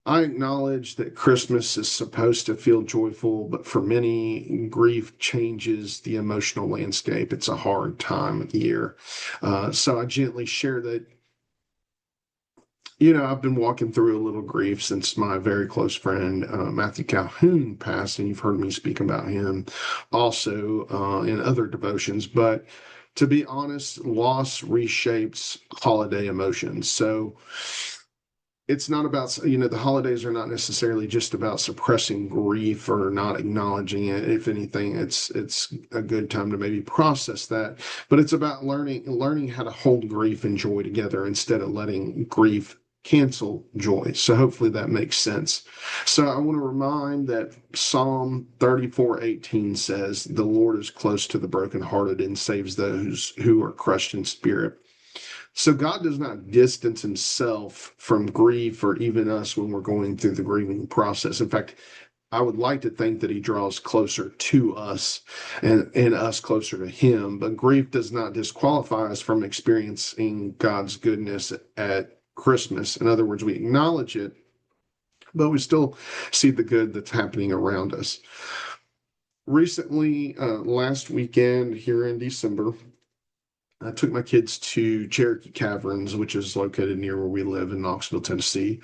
I acknowledge that Christmas is supposed to feel joyful, but for many, grief changes the emotional landscape. It's a hard time of the year. So I gently share that, I've been walking through a little grief since my very close friend, Matthew Calhoun, passed, and you've heard me speak about him also in other devotions. But to be honest, loss reshapes holiday emotions. So it's not about, the holidays are not necessarily just about suppressing grief or not acknowledging it. If anything, it's a good time to maybe process that. But it's about learning how to hold grief and joy together instead of letting grief cancel joy. So hopefully that makes sense. So I want to remind that Psalm 34:18 says, "The Lord is close to the brokenhearted and saves those who are crushed in spirit." So God does not distance himself from grief or even us when we're going through the grieving process. In fact, I would like to think that he draws closer to us and us closer to him. But grief does not disqualify us from experiencing God's goodness at Christmas. In other words, we acknowledge it, but we still see the good that's happening around us. Recently, last weekend here in December, I took my kids to Cherokee Caverns, which is located near where we live in Knoxville, Tennessee.